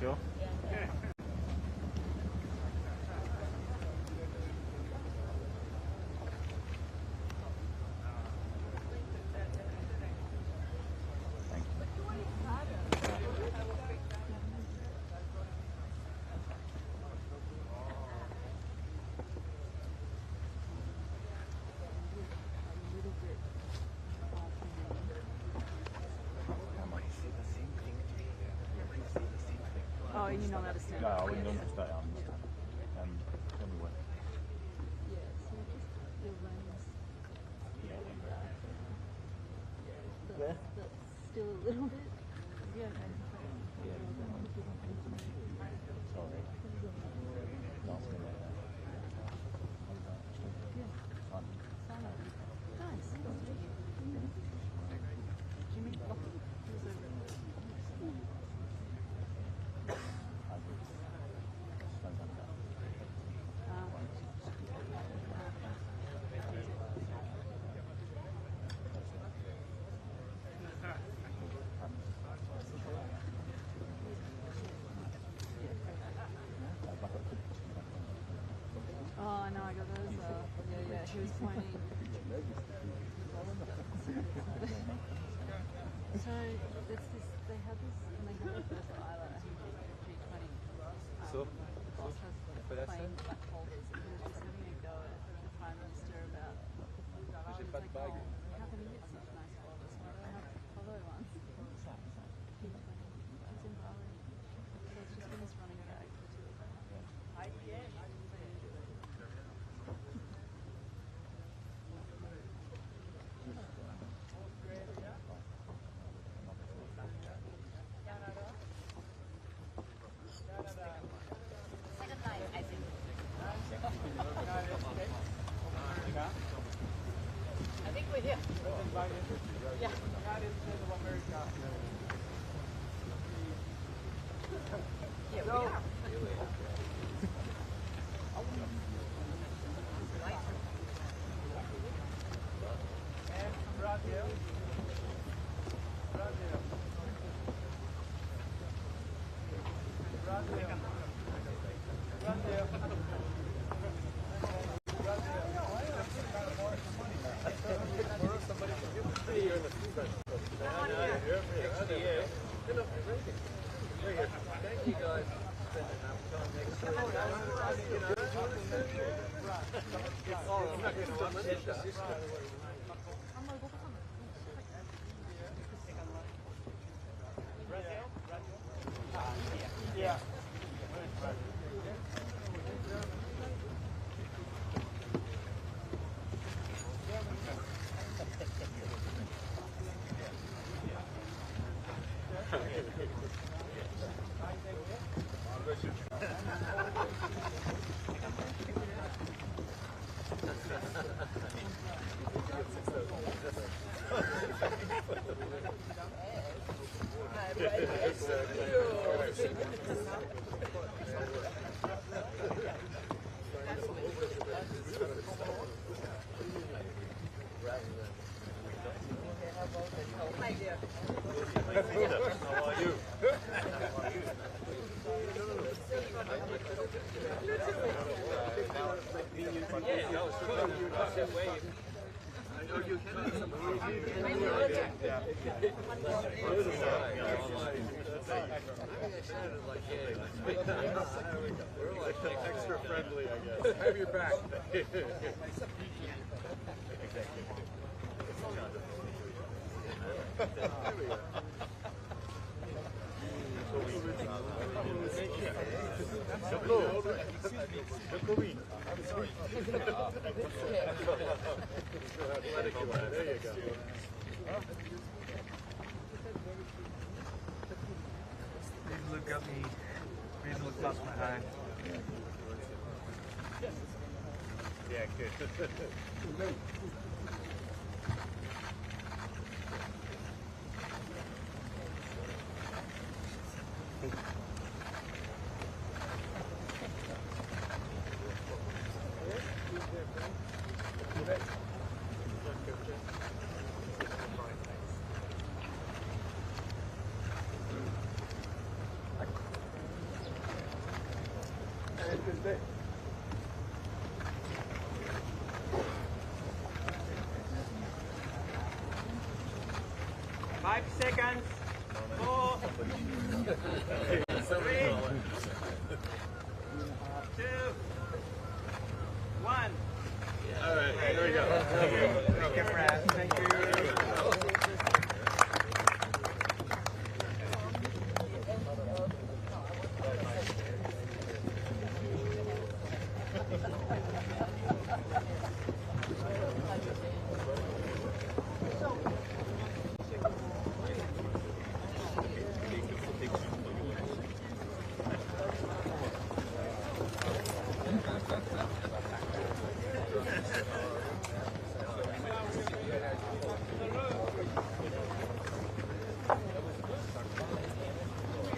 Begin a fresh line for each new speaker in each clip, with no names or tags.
you.
Oh, you know that is
Ja, aber ich don't understand. Tell me what.
Yeah, so just the lens. That's still a little bit. Yeah, okay.
Sorry. Nothing like that. Fun.
Nice. Jimmy Buffett was over Oh, no, I got those. Yeah, he was pointing. So, it's this, they have this, and they have the first island, I think, G20.
So?
Boss has playing black holders, and he was just having a go at the Prime Minister about, he's like, oh, how can you get such nice folders? Why do I have hollow ones? He's in Bali. So it's just been this running gag for 2 of them.
I think we're here. Yeah. Yeah, we are.
Thank you guys for spending enough time next to Oh, I'm not going to upset the system.
Yeah.
How are you? We're like extra friendly, I guess. Have your back. There you go.
Please look at me. Please look past my eye.
Yeah, good.
5 seconds. 4, 3, 2, 1.
All right, here we go.
Thank you, Brad. Thank you.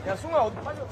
야, 승아 어디 빠져?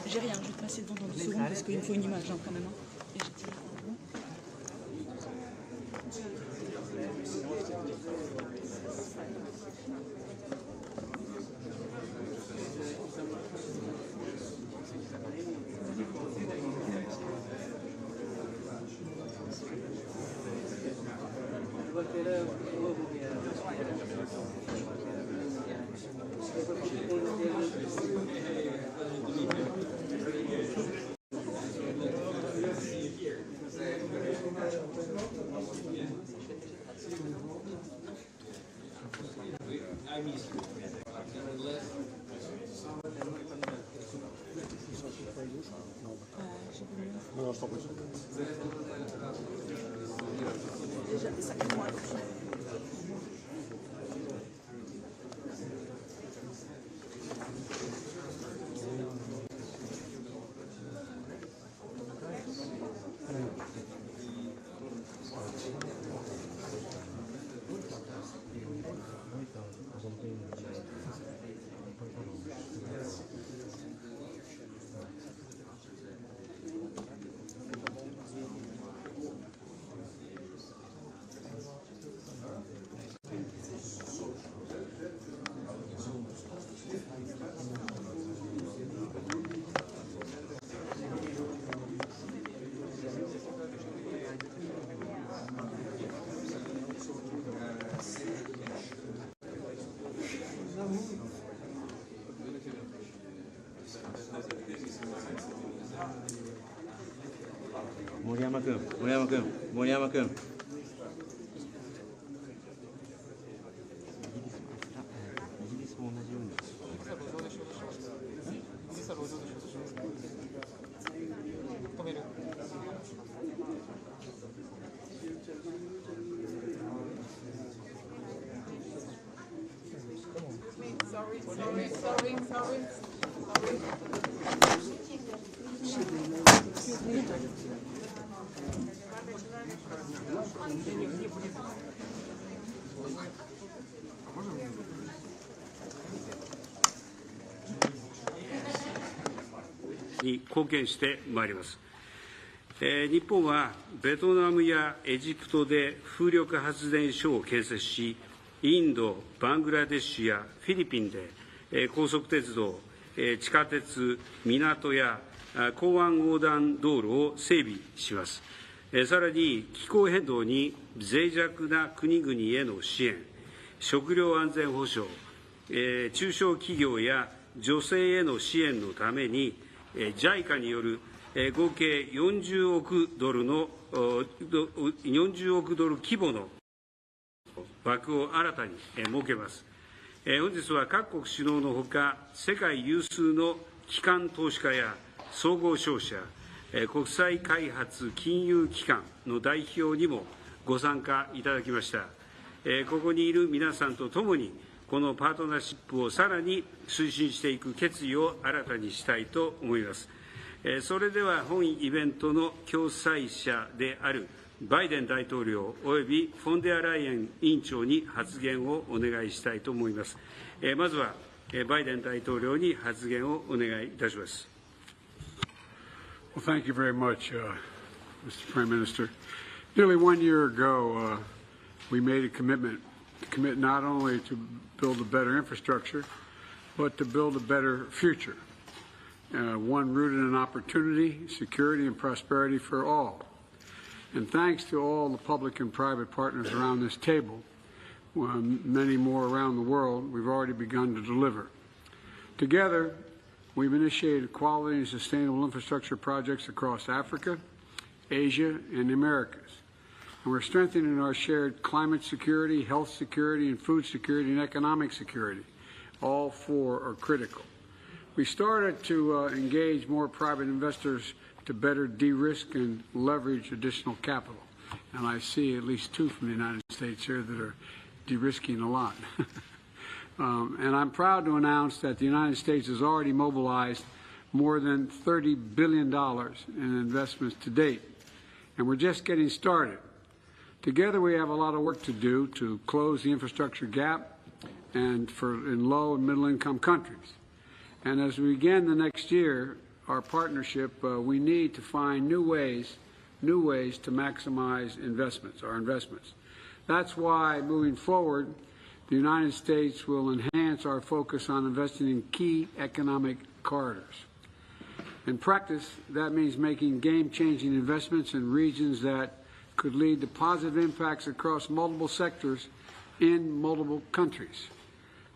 J'ai rien, je vais te passer devant dans 2 secondes parce qu'il me faut une image quand même. Et je tire.
森山君。
に貢献してまいります。日本はベトナムやエジプトで風力発電所を建設し、インド、バングラデシュやフィリピンで高速鉄道、地下鉄、港や港湾横断道路を整備します。さらに気候変動に脆弱な国々への支援、食料安全保障、中小企業や女性への支援のために、JICA による合計40億ドル規模の枠を新たに設けます。本日は各国首脳のほか、世界有数の機関投資家や総合商社、国際開発金融機関の代表にもご参加いただきました。ここにいる皆さんとともに、このパートナーシップをさらに推進していく決意を新たにしたいと思います。それでは本イベントの共催者であるバイデン大統領およびフォンデアライエン委員長に発言をお願いしたいと思います。まずはバイデン大統領に発言をお願いいたします。
Well, thank you very much, Mr. Prime Minister. Nearly 1 year ago, we made a commitment to commit not only to build a better infrastructure, but to build a better future, one rooted in opportunity, security, and prosperity for all. And thanks to all the public and private partners around this table, many more around the world, we've already begun to deliver. Together, we've initiated quality and sustainable infrastructure projects across Africa, Asia, and the Americas. And we're strengthening our shared climate security, health security, and food security, and economic security. All four are critical. We started to engage more private investors to better de-risk and leverage additional capital. And I see at least two from the United States here that are de-risking a lot. And I'm proud to announce that the United States has already mobilized more than $30 billion in investments to date. And we're just getting started. Together we have a lot of work to do to close the infrastructure gap and in low and middle income countries. And as we begin the next year, our partnership, we need to find new ways to maximize our investments. That's why, moving forward, the United States will enhance our focus on investing in key economic corridors. In practice, that means making game-changing investments in regions that could lead to positive impacts across multiple sectors in multiple countries.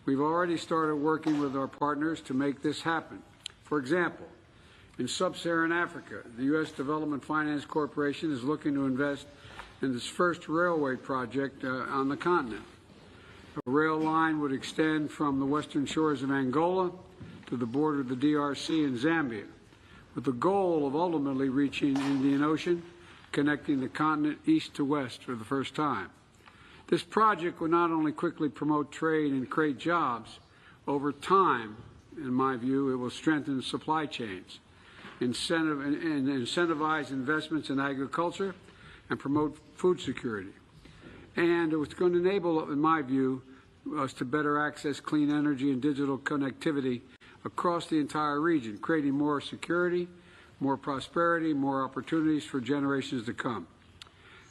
We've already started working with our partners to make this happen. For example, in sub-Saharan Africa, the U.S. Development Finance Corporation is looking to invest in this first railway project on the continent. A rail line would extend from the western shores of Angola to the border of the DRC and Zambia, with the goal of ultimately reaching the Indian Ocean, connecting the continent east to west for the first time. This project would not only quickly promote trade and create jobs, over time, in my view, it will strengthen supply chains, incentivize investments in agriculture, and promote food security. And it was going to enable, in my view, us to better access clean energy and digital connectivity across the entire region, creating more security, more prosperity, more opportunities for generations to come.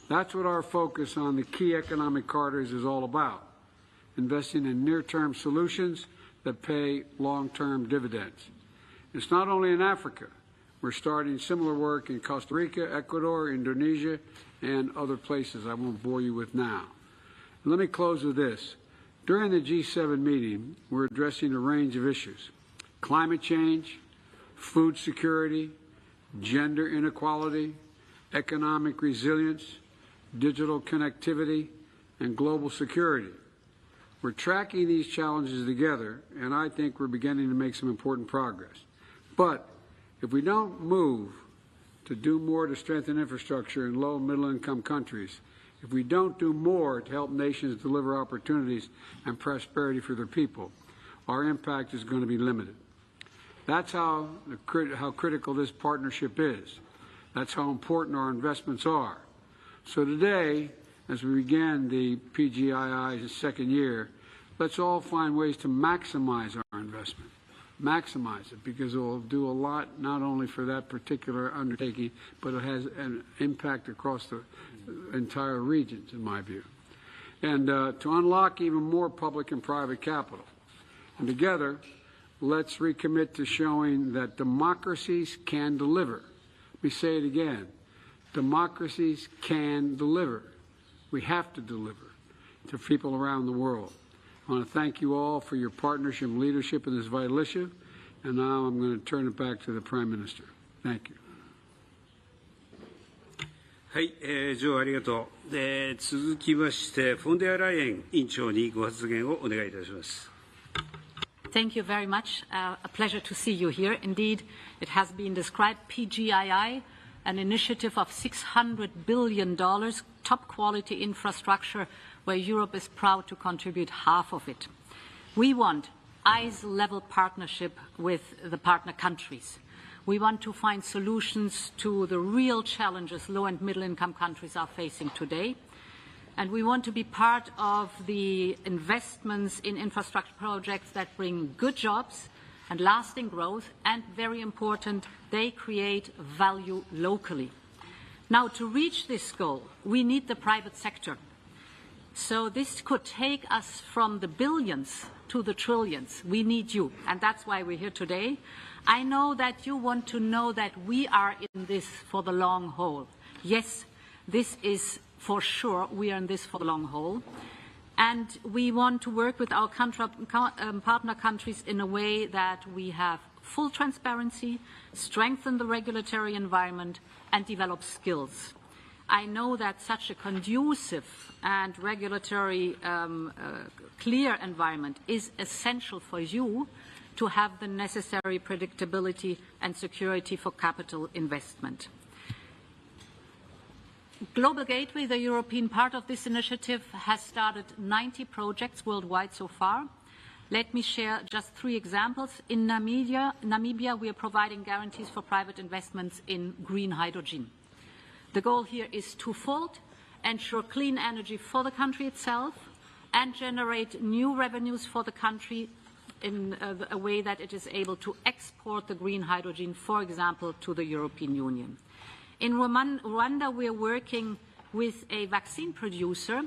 That's what our focus on the key economic corridors is all about, investing in near-term solutions that pay long-term dividends. It's not only in Africa. We're starting similar work in Costa Rica, Ecuador, Indonesia, and other places I won't bore you with now. And let me close with this. During the G7 meeting, we're addressing a range of issues: climate change, food security, gender inequality, economic resilience, digital connectivity, and global security. We're tracking these challenges together, and I think we're beginning to make some important progress. But if we don't move to do more to strengthen infrastructure in low and middle income countries, if we don't do more to help nations deliver opportunities and prosperity for their people, our impact is going to be limited. That's how critical this partnership is. That's how important our investments are. So today, as we begin the PGII's second year, let's all find ways to maximize our investment. Maximize it, because it will do a lot not only for that particular undertaking, but it has an impact across the entire regions, in my view. And to unlock even more public and private capital. And together, let's recommit to showing that democracies can deliver. Let me say it again. Democracies can deliver. We have to deliver to people around the world. I want to thank you all for your partnership and leadership in this vital issue. And now I'm going to turn it back to the Prime Minister. Thank you.
はい、ジョーありがとう。続きまして、フォンデアライエン委員長にご発言をお願いいたします。
Thank you very much. A pleasure to see you here. Indeed, it has been described, PGII, an initiative of $600 billion, top quality infrastructure, where Europe is proud to contribute half of it. We want eyes-level partnership with the partner countries. We want to find solutions to the real challenges low and middle-income countries are facing today. And we want to be part of the investments in infrastructure projects that bring good jobs and lasting growth, and very important, they create value locally. Now, to reach this goal, we need the private sector. So this could take us from the billions to the trillions. We need you, and that's why we're here today. I know that you want to know that we are in this for the long haul. Yes, this is for sure. We are in this for the long haul. And we want to work with our partner countries in a way that we have full transparency, strengthen the regulatory environment, and develop skills. I know that such a conducive and regulatory clear environment is essential for you to have the necessary predictability and security for capital investment. Global Gateway, the European part of this initiative, has started 90 projects worldwide so far. Let me share just 3 examples. In Namibia, we are providing guarantees for private investments in green hydrogen. The goal here is twofold: ensure clean energy for the country itself and generate new revenues for the country in a way that it is able to export the green hydrogen, for example, to the European Union. In Rwanda, we are working with a vaccine producer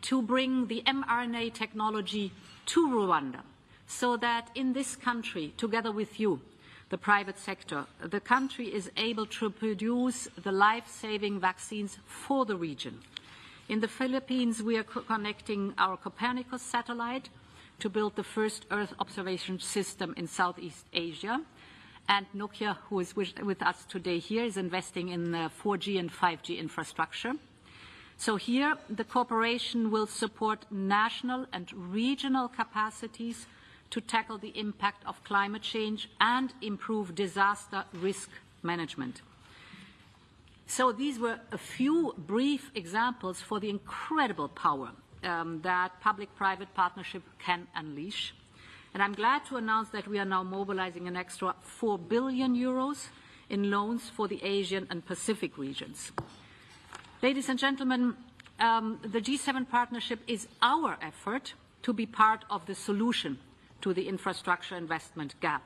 to bring the mRNA technology to Rwanda, so that in this country, together with you, the private sector, the country is able to produce the life-saving vaccines for the region. In the Philippines, we are connecting our Copernicus satellite to build the first Earth observation system in Southeast Asia. And Nokia, who is with us today here, is investing in 4G and 5G infrastructure. So here, the cooperation will support national and regional capacities to tackle the impact of climate change and improve disaster risk management. So these were a few brief examples for the incredible power that public-private partnership can unleash. And I'm glad to announce that we are now mobilizing an extra 4 billion euros in loans for the Asian and Pacific regions. Ladies and gentlemen, the G7 partnership is our effort to be part of the solution to the infrastructure investment gap.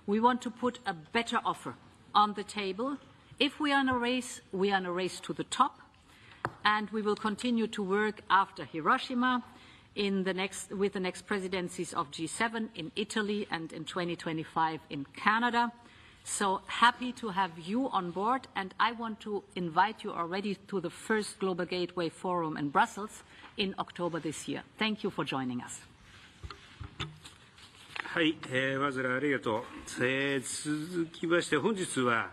We want to put a better offer on the table. If we are in a race, we are in a race to the top, and we will continue to work after Hiroshima with the next presidencies of G7 in Italy and in 2025 in Canada. So happy to have you on board, and I want to invite you already to the first Global Gateway Forum in Brussels in October this year. Thank you for joining us.
はい、まずありがとう。続きまして本日は、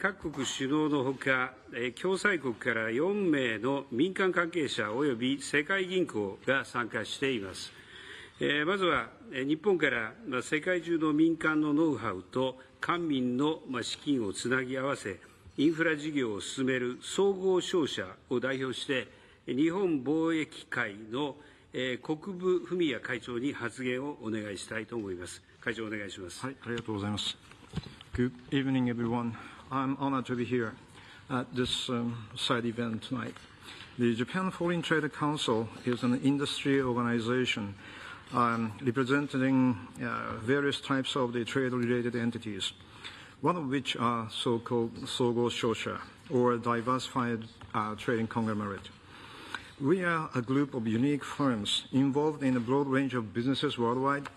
各国首脳のほか、共催国から4名の民間関係者及び世界銀行が参加しています。まずは日本から世界中の民間のノウハウと官民の資金をつなぎ合わせ、インフラ事業を進める総合商社を代表して、日本貿易会の国分文也会長に発言をお願いしたいと思います。会長お願いします。
はい、ありがとうございます。Good evening, everyone. I'm honored to be here at this side event tonight. The Japan Foreign Trade Council is an industry organization representing various types of the trade-related entities, one of which are so-called Sogo Shosha, or diversified trading conglomerate. We are a group of unique firms involved in a broad range of businesses worldwide,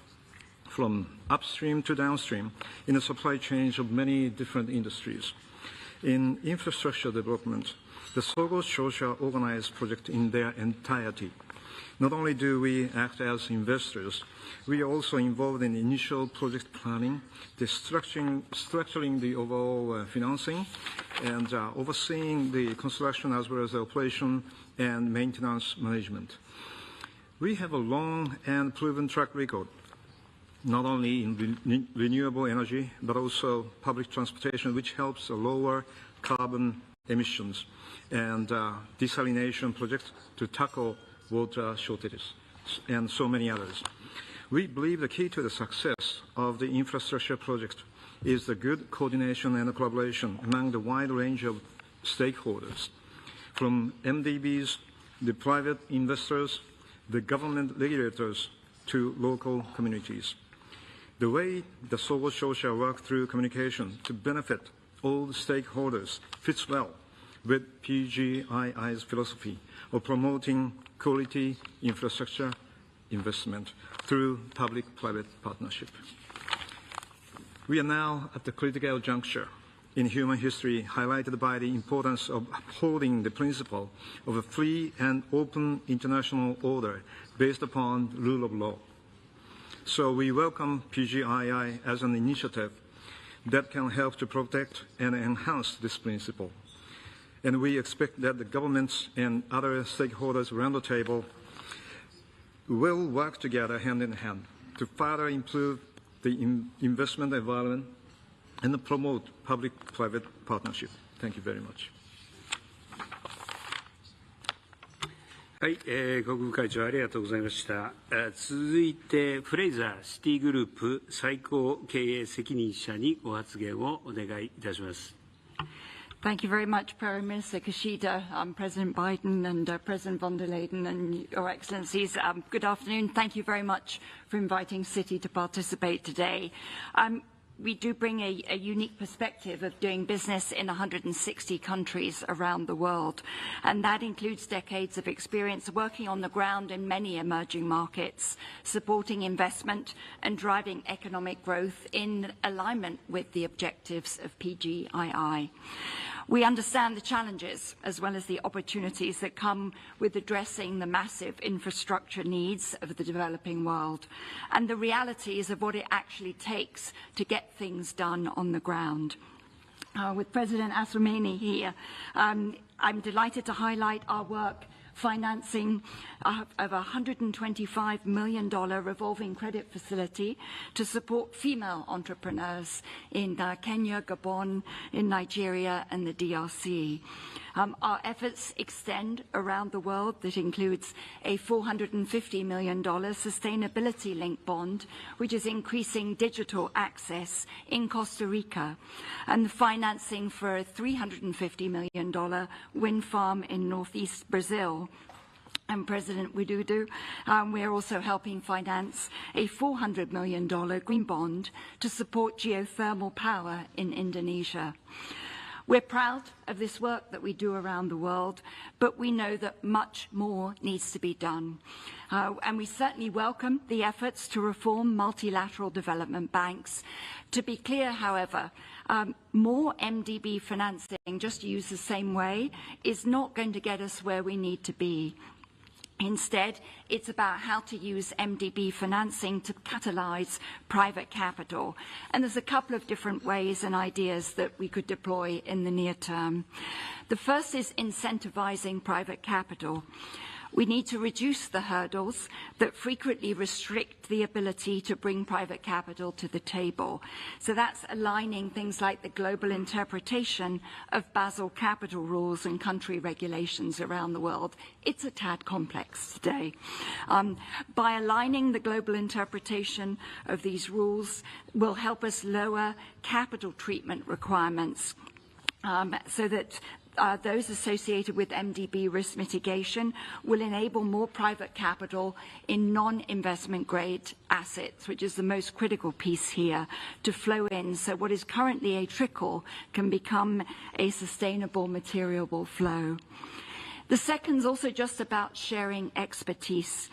from upstream to downstream, in the supply chains of many different industries. In infrastructure development, the Sogo Shosha organize projects in their entirety. Not only do we act as investors, we are also involved in initial project planning, the structuring the overall financing, and overseeing the construction as well as the operation and maintenance management. We have a long and proven track record, not only in renewable energy, but also public transportation, which helps lower carbon emissions, and desalination projects to tackle water shortages, and so many others. We believe the key to the success of the infrastructure project is the good coordination and collaboration among the wide range of stakeholders, from MDBs, the private investors, the government regulators, to local communities. The way the Sogo Shosha work through communication to benefit all the stakeholders fits well with PGII's philosophy of promoting quality infrastructure investment through public-private partnership. We are now at the critical juncture in human history highlighted by the importance of upholding the principle of a free and open international order based upon rule of law. So we welcome PGII as an initiative that can help to protect and enhance this principle. And we expect that the governments and other stakeholders around the table will work together hand in hand to further improve the investment environment and promote public-private partnership. Thank you very much.
はい、国務会長ありがとうございました。続いてフレイザーシティグループ最高経営責任者にご発言をお願いいたします。
Thank you very much, Prime Minister Kishida, President Biden and President von der Leyen and Your Excellencies. Good afternoon. Thank you very much for inviting Citi to participate today. We do bring a unique perspective of doing business in 160 countries around the world, and that includes decades of experience working on the ground in many emerging markets, supporting investment and driving economic growth in alignment with the objectives of PGII. We understand the challenges as well as the opportunities that come with addressing the massive infrastructure needs of the developing world and the realities of what it actually takes to get things done on the ground. With President Assoumani here, I'm delighted to highlight our work financing of a $125 million revolving credit facility to support female entrepreneurs in Kenya, Gabon, in Nigeria and the DRC. Our efforts extend around the world. That includes a $450 million sustainability-linked bond, which is increasing digital access in Costa Rica, and the financing for a $350 million wind farm in northeast Brazil. And President Widodo, we're also helping finance a $400 million green bond to support geothermal power in Indonesia. We're proud of this work that we do around the world, but we know that much more needs to be done. And we certainly welcome the efforts to reform multilateral development banks. To be clear, however, more MDB financing, just used the same way, is not going to get us where we need to be. Instead, it's about how to use MDB financing to catalyze private capital. And there's a couple of different ways and ideas that we could deploy in the near term. The first is incentivizing private capital. We need to reduce the hurdles that frequently restrict the ability to bring private capital to the table. So that's aligning things like the global interpretation of Basel capital rules and country regulations around the world. It's a tad complex today. By aligning the global interpretation of these rules will help us lower capital treatment requirements so that those associated with MDB risk mitigation will enable more private capital in non-investment grade assets, which is the most critical piece here, to flow in. So what is currently a trickle can become a sustainable material flow. The second is also just about sharing expertise.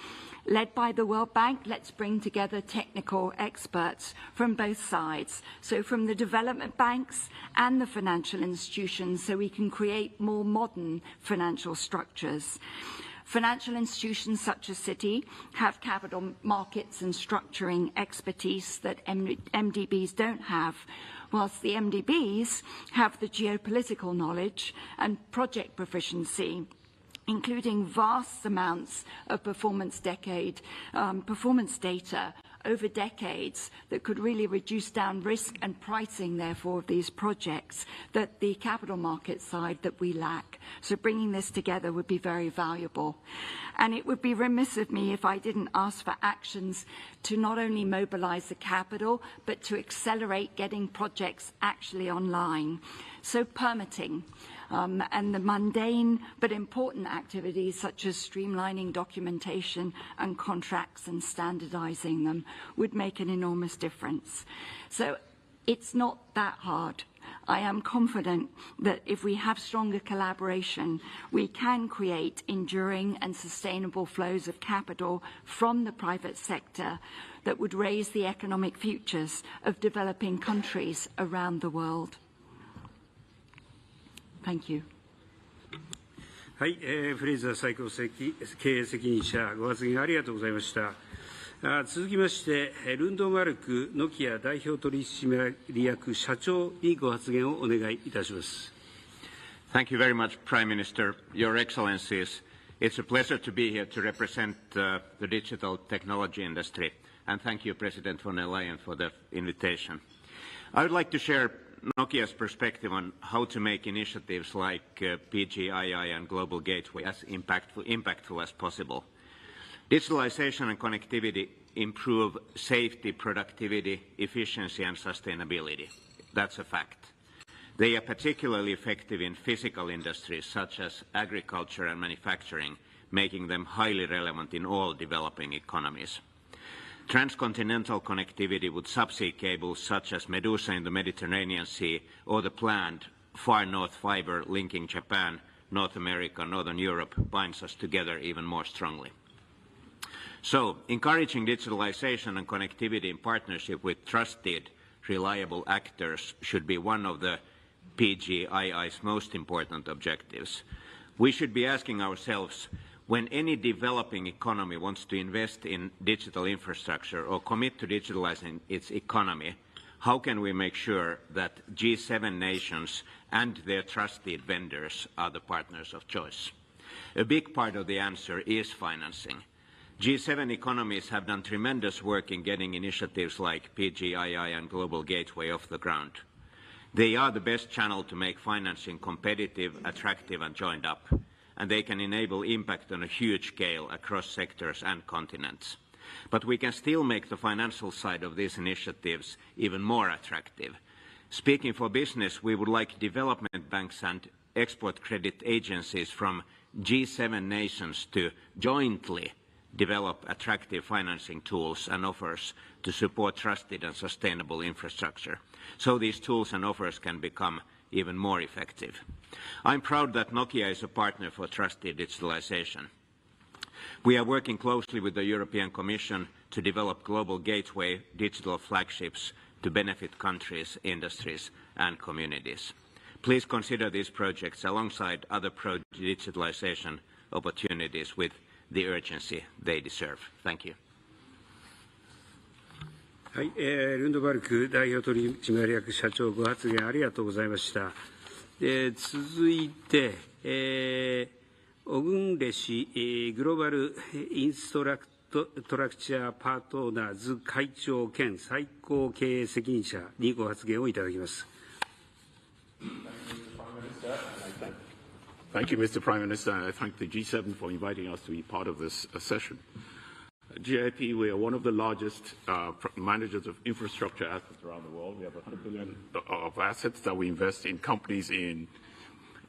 Led by the World Bank, let's bring together technical experts from both sides, so from the development banks and the financial institutions, so we can create more modern financial structures. Financial institutions such as Citi have capital markets and structuring expertise that MDBs don't have, whilst the MDBs have the geopolitical knowledge and project proficiency, including vast amounts of performance data over decades that could really reduce down risk and pricing, therefore, of these projects that the capital market side that we lack. So bringing this together would be very valuable. And it would be remiss of me if I didn't ask for actions to not only mobilize the capital, but to accelerate getting projects actually online. So permitting. And the mundane but important activities such as streamlining documentation and contracts and standardizing them would make an enormous difference. So it's not that hard. I am confident that if we have stronger collaboration, we can create enduring and sustainable flows of capital from the private sector that would raise the economic futures of developing countries around the world. Thank you.
はい、フレイザー最高経営責任者、ご発言ありがとうございました。続きまして、ルンドマルクノキア代表取締役社長にご発言をお願いいたします。
Thank you very much, Prime Minister, Your Excellencies. It's a pleasure to be here to represent the digital technology industry, and thank you, President von der Leyen, for the invitation. I would like to share Nokia's perspective on how to make initiatives like PGII and Global Gateway as impactful as possible. Digitalization and connectivity improve safety, productivity, efficiency, and sustainability. That's a fact. They are particularly effective in physical industries such as agriculture and manufacturing, making them highly relevant in all developing economies. Transcontinental connectivity with subsea cables such as Medusa in the Mediterranean Sea or the planned Far North Fiber linking Japan, North America, Northern Europe binds us together even more strongly. So, encouraging digitalization and connectivity in partnership with trusted, reliable actors should be one of the PGII's most important objectives. We should be asking ourselves, when any developing economy wants to invest in digital infrastructure or commit to digitalizing its economy, how can we make sure that G7 nations and their trusted vendors are the partners of choice? A big part of the answer is financing. G7 economies have done tremendous work in getting initiatives like PGII and Global Gateway off the ground. They are the best channel to make financing competitive, attractive and joined up, and they can enable impact on a huge scale across sectors and continents. But we can still make the financial side of these initiatives even more attractive. Speaking for business, we would like development banks and export credit agencies from G7 nations to jointly develop attractive financing tools and offers to support trusted and sustainable infrastructure, so these tools and offers can become even more effective. I'm proud that Nokia is a partner for trusted digitalization. We are working closely with the European Commission to develop global gateway digital flagships to benefit countries, industries and communities. Please consider these projects alongside other pro-digitalization opportunities with the urgency they deserve. Thank you.
はい、ルンドバルク代表取締役社長ご発言ありがとうございました。続いて、オグンレ氏、グローバルインストラクチャーパートナーズ会長兼最高経営責任者にご発言をいただきます。
Thank you, Mr. Prime Minister, and I thank the G7 for inviting us to be part of this session. GIP, we are one of the largest managers of infrastructure assets around the world. We have $100 billion of assets that we invest in companies in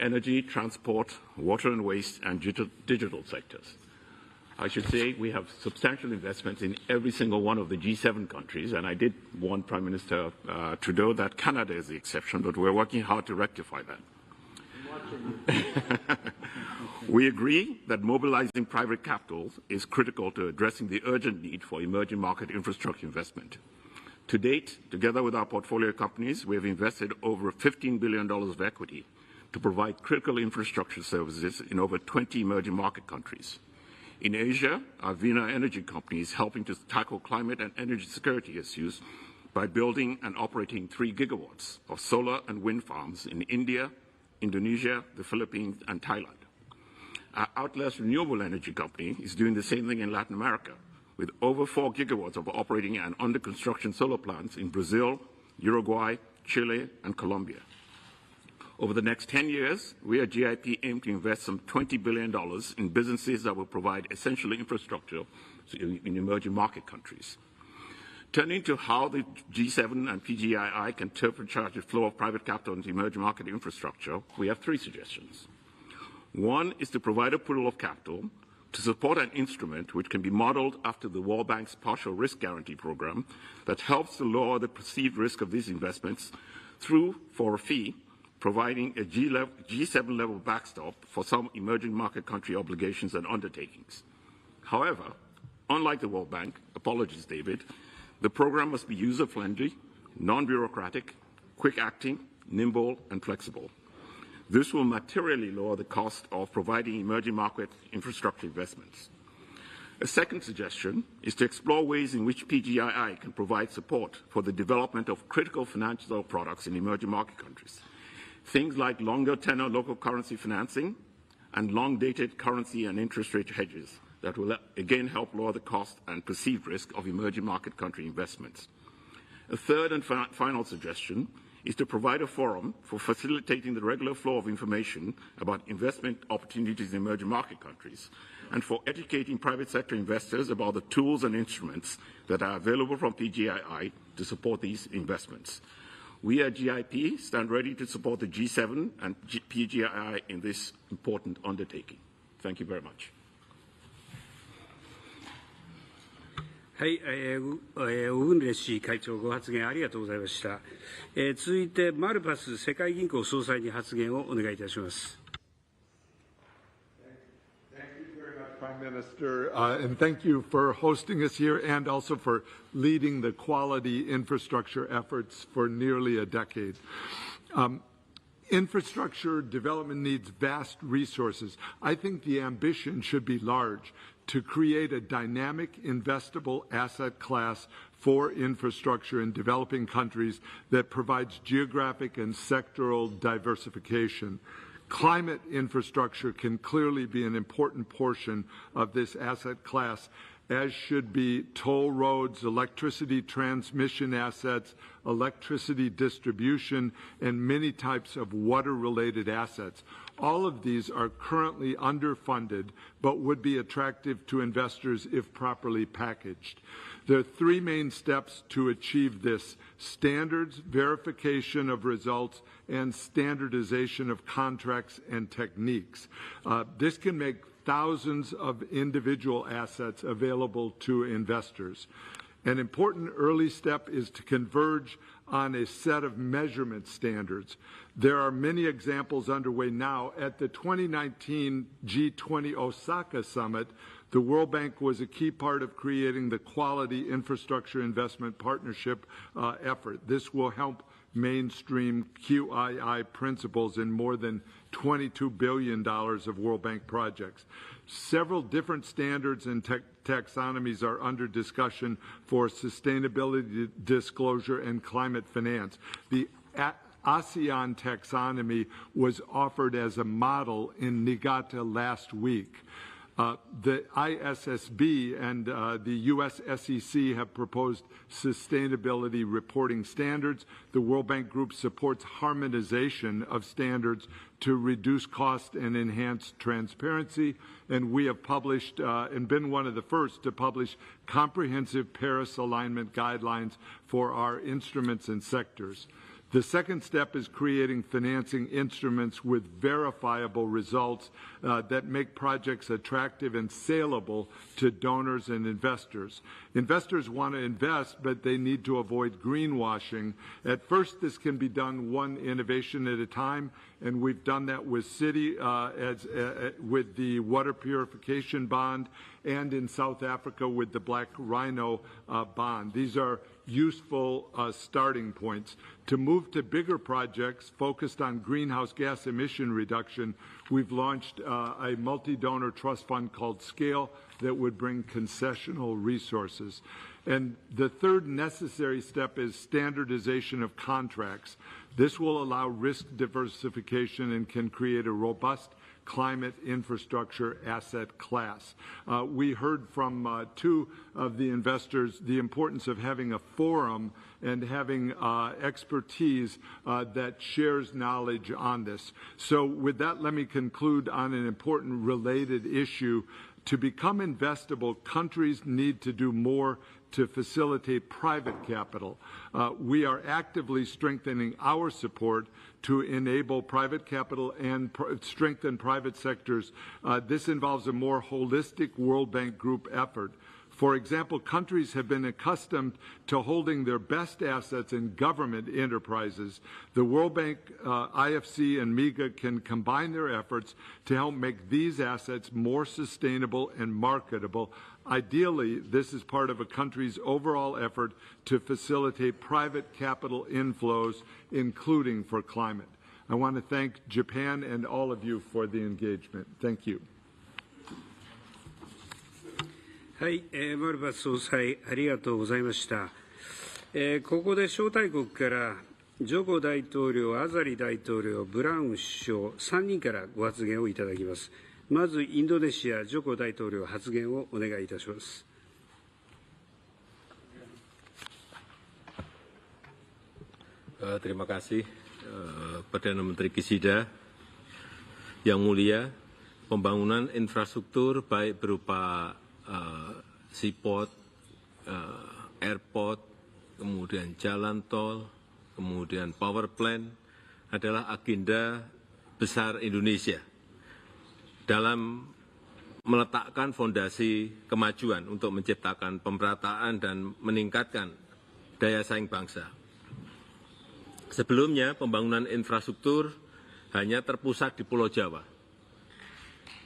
energy, transport, water and waste, and digital sectors. I should say we have substantial investments in every single one of the G7 countries, and I did warn Prime Minister Trudeau that Canada is the exception, but we're working hard to rectify that. We agree that mobilizing private capital is critical to addressing the urgent need for emerging market infrastructure investment. To date, together with our portfolio companies, we have invested over $15 billion of equity to provide critical infrastructure services in over 20 emerging market countries. In Asia, our Vina energy company is helping to tackle climate and energy security issues by building and operating 3 gigawatts of solar and wind farms in India, Indonesia, the Philippines, and Thailand. Our Outlast renewable energy company is doing the same thing in Latin America, with over 4 gigawatts of operating and under construction solar plants in Brazil, Uruguay, Chile, and Colombia. Over the next 10 years, we at GIP aim to invest some $20 billion in businesses that will provide essential infrastructure in emerging market countries. Turning to how the G7 and PGII can turbocharge the flow of private capital into emerging market infrastructure, we have 3 suggestions. One is to provide a pool of capital to support an instrument which can be modeled after the World Bank's partial risk guarantee program that helps to lower the perceived risk of these investments through, for a fee, providing a G7 level backstop for some emerging market country obligations and undertakings. However, unlike the World Bank, apologies David, the program must be user-friendly, non-bureaucratic, quick-acting, nimble, and flexible. This will materially lower the cost of providing emerging market infrastructure investments. A second suggestion is to explore ways in which PGII can provide support for the development of critical financial products in emerging market countries. Things like longer tenor local currency financing and long-dated currency and interest rate hedges that will again help lower the cost and perceived risk of emerging market country investments. A third and final suggestion is to provide a forum for facilitating the regular flow of information about investment opportunities in emerging market countries and for educating private sector investors about the tools and instruments that are available from PGII to support these investments. We at GIP stand ready to support the G7 and PGII in this important undertaking. Thank you very much.
はい、オグンレシ会長ご発言ありがとうございました。続いてマルパス世界銀行総裁に発言をお願いいたします。
Prime Minister, and thank you for hosting us here and also for leading the quality infrastructure efforts for nearly a decade. Infrastructure development needs vast resources. I think the ambition should be large to create a dynamic, investable asset class for infrastructure in developing countries that provides geographic and sectoral diversification. Climate infrastructure can clearly be an important portion of this asset class, as should be toll roads, electricity transmission assets, electricity distribution, and many types of water-related assets. All of these are currently underfunded, but would be attractive to investors if properly packaged. There are three main steps to achieve this: standards, verification of results, and standardization of contracts and techniques. This can make thousands of individual assets available to investors. An important early step is to converge on a set of measurement standards. There are many examples underway now. At the 2019 G20 Osaka Summit, the World Bank was a key part of creating the Quality Infrastructure Investment Partnership effort. This will help mainstream QII principles in more than $22 billion of World Bank projects. Several different standards and taxonomies are under discussion for sustainability disclosure and climate finance. The ASEAN taxonomy was offered as a model in Niigata last week. The ISSB and the U.S. SEC have proposed sustainability reporting standards. The World Bank Group supports harmonization of standards to reduce cost and enhance transparency. And we have published and been one of the first to publish comprehensive Paris alignment guidelines for our instruments and sectors. The second step is creating financing instruments with verifiable results that make projects attractive and saleable to donors and investors. Investors want to invest, but they need to avoid greenwashing. At first, this can be done one innovation at a time, and we've done that with Citi with the water purification bond, and in South Africa with the Black Rhino bond. These are useful starting points. To move to bigger projects focused on greenhouse gas emission reduction, we've launched a multi-donor trust fund called Scale that would bring concessional resources. And the third necessary step is standardization of contracts. This will allow risk diversification and can create a robust climate infrastructure asset class. We heard from two of the investors the importance of having a forum and having expertise that shares knowledge on this. So with that, let me conclude on an important related issue. To become investable, countries need to do more to facilitate private capital. We are actively strengthening our support to enable private capital and strengthen private sectors. This involves a more holistic World Bank Group effort. For example, countries have been accustomed to holding their best assets in government enterprises. The World Bank, IFC, and MIGA can combine their efforts to help make these assets more sustainable and marketable. Ideally, this is part of a country's overall effort to facilitate private capital inflows, including for climate. I want to thank Japan and all of you for the engagement. Thank you.
はい、マルバス総裁、ありがとうございました。ここで招待国からジョコ大統領、アザリ大統領、ブラウン首相、3人からご発言をいただきます。まずインドネシア、ジョコ大統領、発言をお願いいたします。
Terima kasih Perdana Menteri Kisida. Yang mulia, pembangunan infrastruktur baik berupa seaport, airport, kemudian jalan tol, kemudian power plant adalah agenda besar Indonesia dalam meletakkan fondasi kemajuan untuk menciptakan pemerataan dan meningkatkan daya saing bangsa. Sebelumnya, pembangunan infrastruktur hanya terpusat di Pulau Jawa.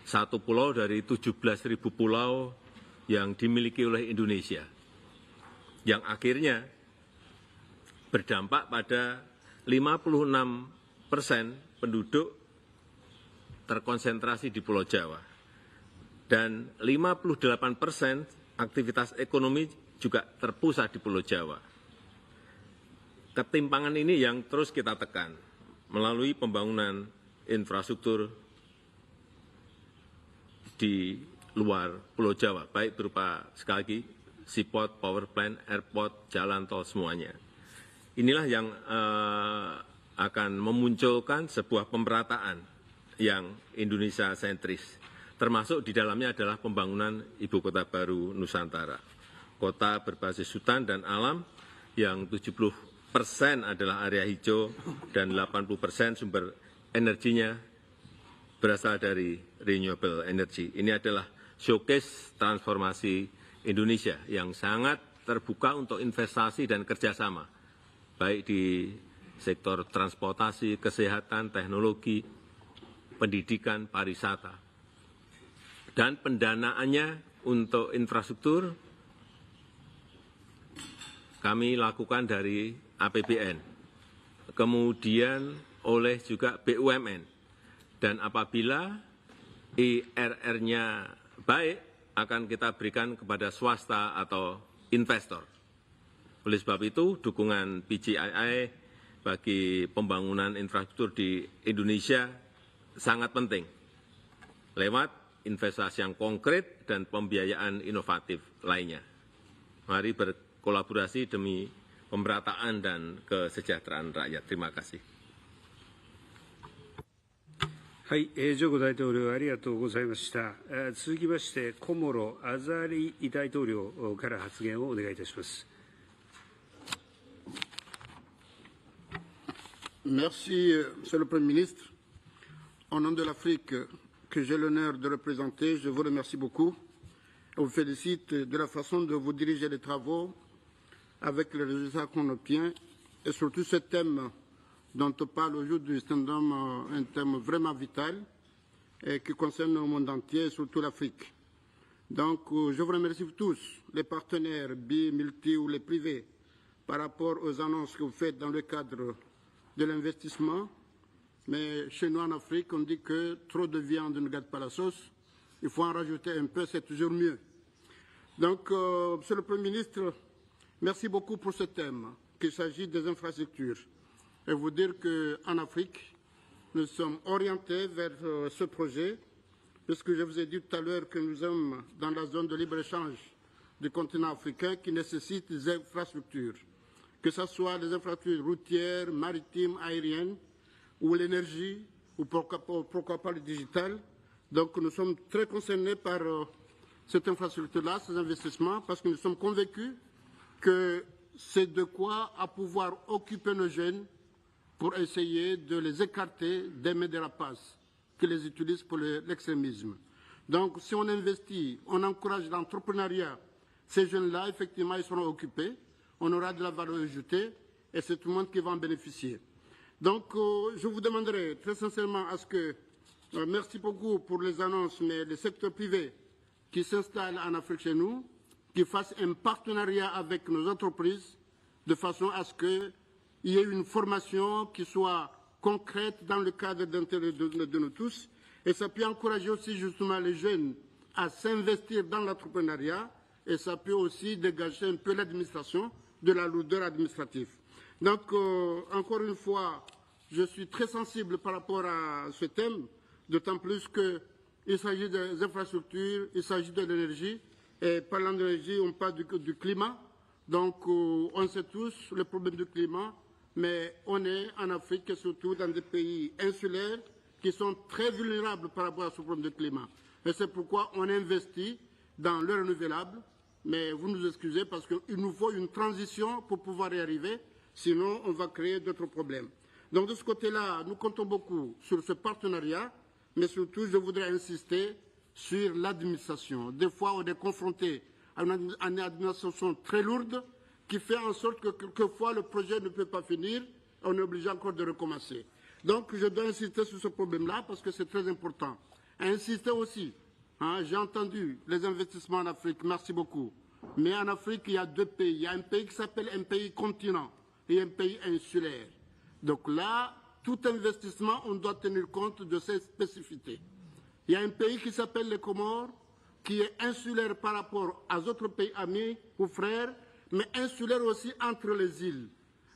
Satu pulau dari 17.000 pulau yang dimiliki oleh Indonesia, yang akhirnya berdampak pada 56% penduduk terkonsentrasi di Pulau Jawa. Dan 58% aktivitas ekonomi juga terpusat di Pulau Jawa. Ketimpangan ini yang terus kita tekan melalui pembangunan infrastruktur di luar Pulau Jawa, baik berupa sekali lagi seaport, power plant, airport, jalan tol semuanya. Inilah yang akan memunculkan sebuah pemerataan yang Indonesia sentris, termasuk di dalamnya adalah pembangunan ibu kota baru Nusantara, kota berbasis hutan dan alam yang 70% adalah area hijau dan 80% sumber energinya berasal dari renewable energy. Ini adalah showcase transformasi Indonesia yang sangat terbuka untuk investasi dan kerjasama, baik di sektor transportasi, kesehatan, teknologi, pendidikan, pariwisata. Dan pendanaannya untuk infrastruktur kami lakukan dari APBN, kemudian oleh juga BUMN. Dan apabila IRR-nya baik, akan kita berikan kepada swasta atau investor. Oleh sebab itu, dukungan PGII bagi pembangunan infrastruktur di Indonesia sangat penting, lewat investasi yang konkret dan pembiayaan inovatif lainnya. Mari berkolaborasi demi pemerataan dan kesejahteraan rakyat. Terima kasih.
はい、ジョコ大統領ありがとうございました。続きまして小諸アザリ大統領から発言をお願いいたします。
Merci, Monsieur le Premier ministre. Au nom de l'Afrique que j'ai l'honneur de représenter, je vous remercie beaucoup et vous félicite de la façon dont vous dirigez les travaux avec les résultats qu'on obtient et surtout ce thème dont on parle aujourd'hui, c'est un thème vraiment vital et qui concerne le monde entier et surtout l'Afrique. Donc, je vous remercie tous, les partenaires multi ou les privés, par rapport aux annonces que vous faites dans le cadre de l'investissement. Mais chez nous en Afrique, on dit que trop de viande ne gâte pas la sauce. Il faut en rajouter un peu, c'est toujours mieux. Donc, Monsieur le Premier ministre, merci beaucoup pour ce thème, qu'il s'agit des infrastructures. Et vous dire qu'en Afrique, nous sommes orientés vers ce projet, puisque je vous ai dit tout à l'heure que nous sommes dans la zone de libre-échange du continent africain qui nécessite des infrastructures, que ce soit les infrastructures routières, maritimes, aériennes, ou l'énergie, ou pourquoi pas le digital. Donc nous sommes très concernés par cette infrastructure-là, ces investissements, parce que nous sommes convaincus que c'est de quoi à pouvoir occuper nos jeunes pour essayer de les écarter des mains des rapaces qui les utilisent pour l'extrémisme. Donc, si on investit, on encourage l'entrepreneuriat, ces jeunes-là, effectivement, ils seront occupés, on aura de la valeur ajoutée et c'est tout le monde qui va en bénéficier. Donc, je vous demanderai très sincèrement à ce que, merci beaucoup pour les annonces, mais les secteurs privés qui s'installent en Afrique chez nous, qui fassent un partenariat avec nos entreprises de façon à ce que il y ait une formation qui soit concrète dans le cadre d'intérêt de nous tous. Et ça peut encourager aussi justement les jeunes à s'investir dans l'entrepreneuriat et ça peut aussi dégager un peu l'administration de la lourdeur administrative. Donc, encore une fois, je suis très sensible par rapport à ce thème, d'autant plus qu'il s'agit des infrastructures, il s'agit de l'énergie. Et parlant d'énergie, on parle du climat. Donc, on sait tous le problème du climat. Mais on est en Afrique et surtout dans des pays insulaires qui sont très vulnérables par rapport à ce problème de climat. Et c'est pourquoi on investit dans le renouvelable. Mais vous nous excusez parce qu'il nous faut une transition pour pouvoir y arriver. Sinon, on va créer d'autres problèmes. Donc de ce côté-là, nous comptons beaucoup sur ce partenariat, mais surtout, je voudrais insister sur l'administration. Des fois, on est confronté à une administration très lourde qui fait en sorte que quelquefois le projet ne peut pas finir, on est obligé encore de recommencer. Donc je dois insister sur ce problème-là parce que c'est très important. Insister aussi, j'ai entendu les investissements en Afrique, merci beaucoup. Mais en Afrique, il y a deux pays. Il y a un pays qui s'appelle un pays continent et un pays insulaire. Donc là, tout investissement, on doit tenir compte de ces spécificités. Il y a un pays qui s'appelle les Comores, qui est insulaire par rapport aux autres pays amis ou frères, mais insulaire aussi entre les îles.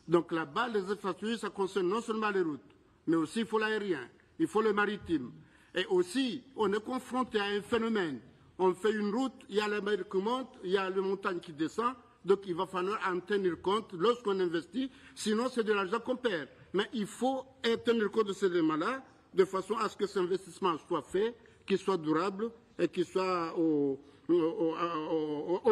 Donc là-bas, les infrastructures, ça concerne non seulement les routes, mais aussi il faut l'aérien, il faut le maritime. Et aussi, on est confronté à un phénomène. On fait une route, il y a la mer qui monte, il y a la montagne qui descend, donc il va falloir en tenir compte lorsqu'on investit, sinon c'est de l'argent qu'on perd. Mais il faut tenir compte de ces éléments-là, de façon à ce que cet investissement soit fait, qu'il soit durable et qu'il soit au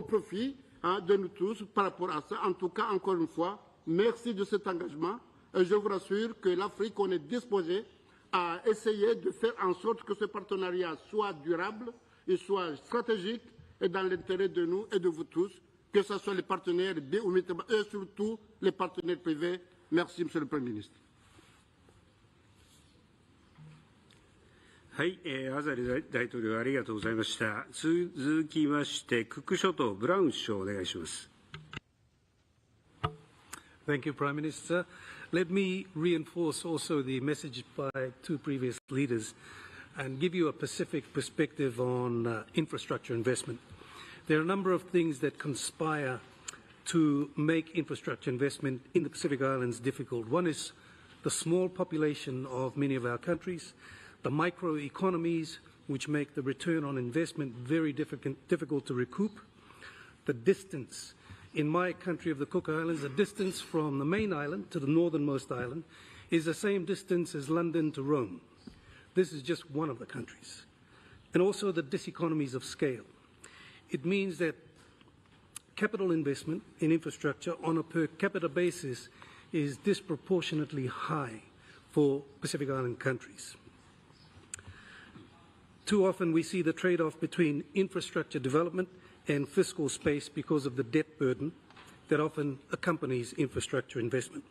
profit de nous tous par rapport à ça. En tout cas, encore une fois, merci de cet engagement. Et je vous rassure que l'Afrique, on est disposé à essayer de faire en sorte que ce partenariat soit durable, et soit stratégique et dans l'intérêt de nous et de vous tous, que ce soit les partenaires et surtout les partenaires privés. Merci, Monsieur le Premier ministre.
はい、アザリ大統領ありがとうございました。続きまして、クック諸島ブラウン首相お願いします。
Thank you, Prime Minister. Let me reinforce also the message by two previous leaders and give you a Pacific perspective on infrastructure investment. There are a number of things that conspire to make infrastructure investment in the Pacific Islands difficult. One is the small population of many of our countries, the microeconomies which make the return on investment very difficult to recoup, the distance. In my country of the Cook Islands, the distance from the main island to the northernmost island is the same distance as London to Rome. This is just one of the countries. And also the diseconomies of scale. It means that capital investment in infrastructure on a per capita basis is disproportionately high for Pacific Island countries. Too often we see the trade-off between infrastructure development and fiscal space because of the debt burden that often accompanies infrastructure investment.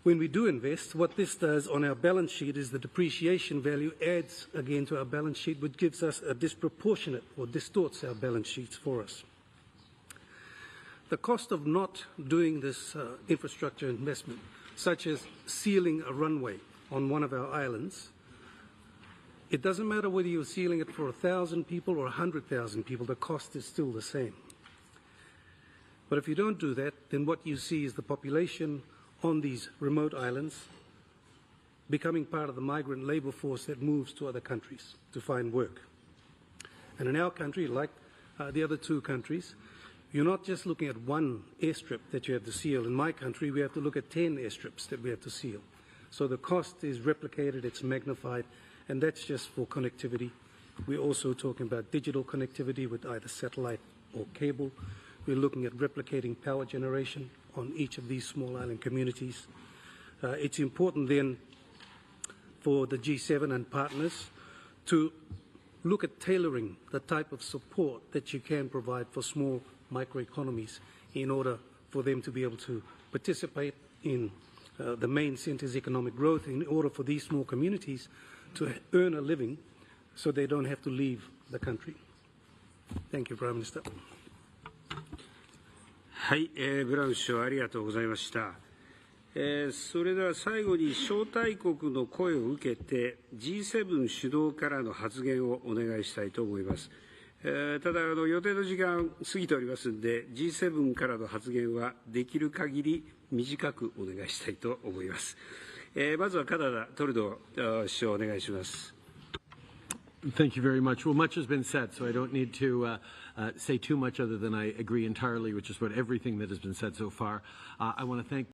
When we do invest, what this does on our balance sheet is the depreciation value adds again to our balance sheet, which gives us a disproportionate or distorts our balance sheets for us. The cost of not doing this infrastructure investment, such as sealing a runway on one of our islands, it doesn't matter whether you're sealing it for 1,000 people or 100,000 people, the cost is still the same. But if you don't do that, then what you see is the population on these remote islands becoming part of the migrant labor force that moves to other countries to find work. And in our country, like the other two countries, you're not just looking at one airstrip that you have to seal. In my country, we have to look at 10 airstrips that we have to seal. So the cost is replicated, it's magnified, and that's just for connectivity. We're also talking about digital connectivity with either satellite or cable. We're looking at replicating power generation on each of these small island communities. It's important then for the G7 and partners to look at tailoring the type of support that you can provide for small microeconomies in order for them to be able to participate in the main center's economic growth, in order for these small communities to earn a living so they don't have to leave the country. Thank you, Prime Minister.
はい、ブラウン首相ありがとうございました。それでは最後に招待国の声を受けて G7 主導からの発言をお願いしたいと思います。ただ予定の時間過ぎておりますので G7 からの発言はできる限り短くお願いしたいと思います。まずはカナダトルドー首相お願いします。
Thank you very much. Well, much has been said, so I don't need to say too much other than I agree entirely with just about everything that has been said so far. I want to thank